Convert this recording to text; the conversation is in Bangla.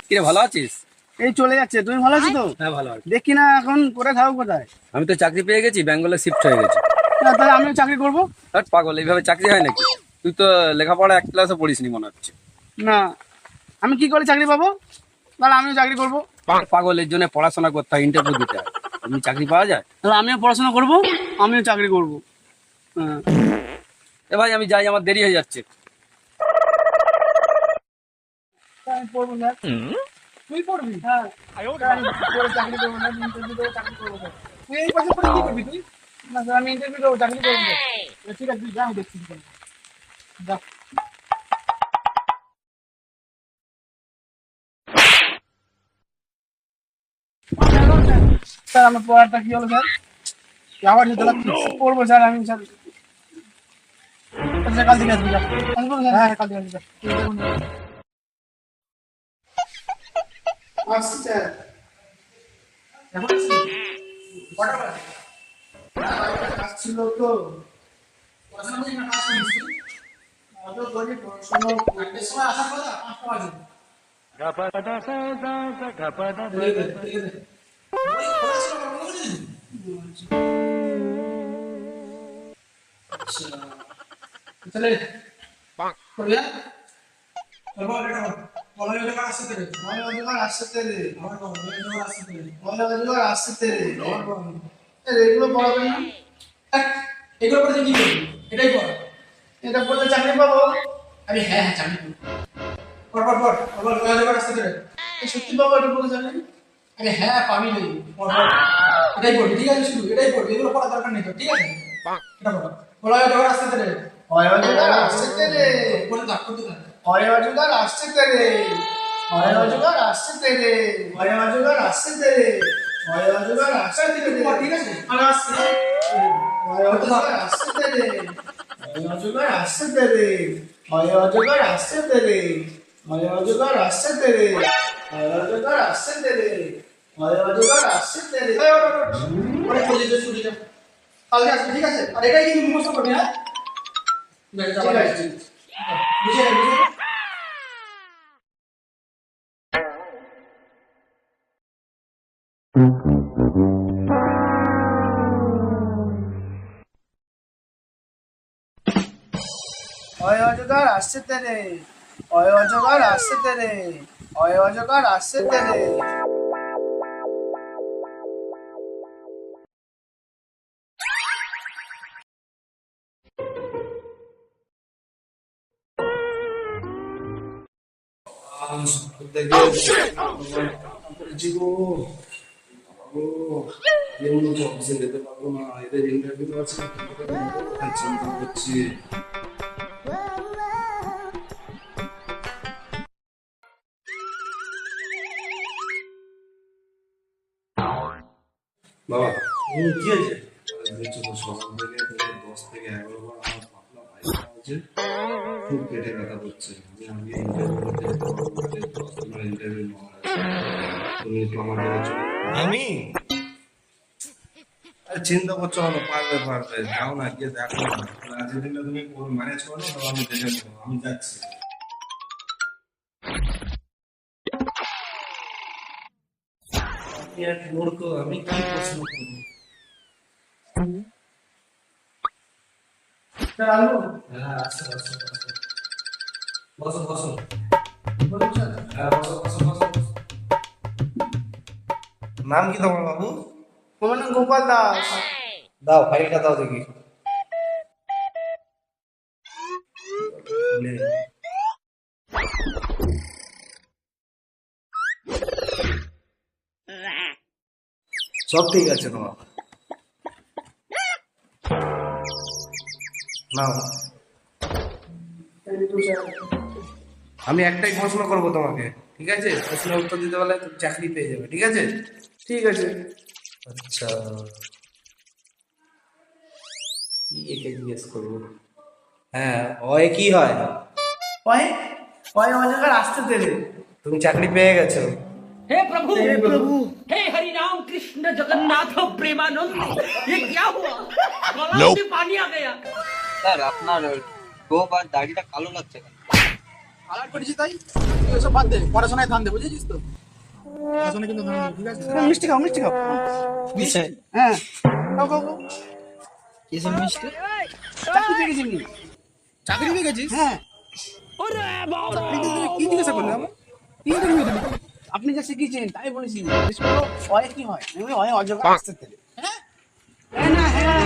কিরে ভালো আছিস? এই চলে যাচ্ছে। তুমি ভালো আছো তো? হ্যাঁ ভালো আছি। দেখি না এখন কোথায় থাকো কোথায়? আমি তো চাকরি পেয়ে গেছি, ব্যাঙ্গালোর শিফট হয়ে গেছি। না, তাহলে আমিও চাকরি করব। আর পাগল, এইভাবে চাকরি হয় নাকি? তুই তো লেখাপড়া এক ক্লাসও পড়িসনি মনে হচ্ছে। না, আমি কি করে চাকরি পাবো? তাহলে আমিও চাকরি করব। পাগল, এর জন্য পড়াশোনা করতে হয়, ইন্টারভিউ দিতে হয়, এমনি চাকরি পাওয়া যায়? তাহলে আমিও পড়াশোনা করব, আমিও চাকরি করব। হ্যাঁ। এ ভাই আমি যাই, আমার দেরি হয়ে যাচ্ছে। আমি পড়বো না। তুই পড়বি? হ্যাঁ। আমি পড়ে চাকরি করবো না, ইন্টারভিউ দেবো, চাকরি করবো না। তুই এই পাশে পড়ে কি করবি তুই? না স্যার, আমি ইন্টারভিউ দেবো, চাকরি করবো না। ঠিক আছে, তুই যা, আমি দেখছি কি করবি। যা। স্যার, আমার পড়াটা কি হলো স্যার? আবার যেতে লাগছে। পড়বো স্যার, আমি স্যার। আচ্ছা, কাল থেকে আসবি, যা। আসবো স্যার? হ্যাঁ, কাল থেকে আসবি, যা। আসছি স্যার। এখন আসছি? কটা বাজে? কাজ ছিল তো। পড়াশোনা করি না, কাজ করিস তুই? তো করি, পড়াশোনা একটার সময় আসার কথা, 5টা বাজে। ঠিক আছে, ঠিক আছে। ওই খোলা ছিল, বন্ধ করে দিলি? আচ্ছা। তাহলে করবি না? করবো, এটা করবো। মনে হয় আসছে তেরে। মনে হয় আসছে তেরে। আমার বাবা, মনে হয় আসছে তেরে। মনে হয় আসছে তেরে। আমার বাবা। এগুলো পড়াবেন না? এগুলো পড়ে কি করবি? এটাই পড়। এটা পড়লে চাকরি পাবো? আরে হ্যাঁ হ্যাঁ, চাকরি পাবো। পড় পড় পড়। আবার মনে হয় আসছে তেরে। এই সত্যি পাবো, এটা পড়লে জানেন? আরে হ্যাঁ, পাবি নেই। পড় পড়। এটাই পড়বি, ঠিক আছে? শুধু এটাই পড়বি, এগুলো পড়ার দরকার নেই তো, ঠিক আছে? এটা পড়। বলা হয় আসছে তেরে। হয় অজগার আসছে তেরে। বলে দাগ করতে থাক। হয় অজগার আসছে তেরে। হয় অজগার আসছে তেরে। হয় অজগার আসছে তেরে। হয় অজগার আসছে তেরে। ঠিক আছে? আর আসছে। হয় অজগার আসছে তেরে। হয় অজগার আসছে তেরে। হয় অজগার আসছে তেরে। হয় অজগার আসছে তেরে। হয় অজগার আসছে তেরে। হয় অজগার আসছে তেরে। এই ওঠ, ওঠ, ওঠ। অনেক বলেছি তো, শুনি যা। কালকে আসবে, ঠিক আছে? আর এটাই কিন্তু মুখস্থ করবি, হ্যাঁ? ঠিক আছে, ঠিক আছে। বুঝে নে, বুঝে নে। হয় অজগার আসছে তেরে। হয় অজগার আসছে তেরে। হয় অজগার আসছে তেরে। অফিসে যেতে পারবো না, এদের ইন্টারভিউ আছে, চিন্তা করছি। বাবা, কি হয়েছে? দেখছো তো সকাল থেকে তোদের 10 থেকে 11 বার আমার পাতলা পায়খানা হচ্ছে, খুব পেটে ব্যথা করছে। আমি ইন্টারভিউ দিতে যেতে পারবো না, যেহেতু তোমার ইন্টারভিউ নেওয়া আছে। তুমি একটু আমার দিকে চলো। আমি আরে চিন্তা করছো না, পারবে পারবে, যাও না, গিয়ে দেখো না। আজকের দিনটা তুমি ম্যানেজ করো, তবে আমি দেখে নেবো, আমি যাচ্ছি। আমি এক মূর্খ, আমি কি প্রশ্ন করবো? স্যার, আসবো? হ্যাঁ, আচ্ছা আচ্ছা আচ্ছা, বসো বসো। বলুন স্যার। হ্যাঁ, বসো বসো বসো বসো। নাম কি তোমার বাবু? আমার নাম গোপাল দাস। দাও, ফাইলটা দাও দেখি। লে। সব ঠিক আছে তোমার, নাও। Thank you sir. আমি একটাই প্রশ্ন করবো তোমাকে, ঠিক আছে? প্রশ্নের উত্তর দিতে পারলে তুমি চাকরি পেয়ে যাবে, ঠিক আছে? ঠিক আছে। আচ্ছা, কি একে জিজ্ঞেস করবো? হ্যাঁ, অয় কি হয়? হয় হয় অজগার আসছে তেরে। তুমি চাকরি পেয়ে গেছো। हे प्रभु हे प्रभु। हे हरि राम कृष्ण जगन्नाथ प्रेमानंद ये क्या हुआ गला में पानी आ गया স্যার আপনার টোপ আর দাড়িটা কালো লাগছে কেন? আলার করেছি তাই তুই এসব বাদ দে, পড়াশোনায় ধান দে, বুঝেছিস তো? পড়াশোনা কিন্তু ধান দে, ঠিক আছে? মিষ্টি খাও, মিষ্টি খাও। মিষ্টি? হ্যাঁ, খাও খাও খাও। কিসের মিষ্টি? চাকরি পেয়ে গেছি আমি। চাকরি পেয়ে গেছিস? হ্যাঁ। চাকরিতে তুমি কি জিজ্ঞাসা করলে আমার? কি interview দিলি? আপনি যা শিখিয়েছেন তাই বলেছি। জিজ্ঞেস করো, হয় কি হয়? আমি বলি, হয় অজগর আসতে তেলে। হ্যাঁ? হ্যাঁ না, হ্যাঁ।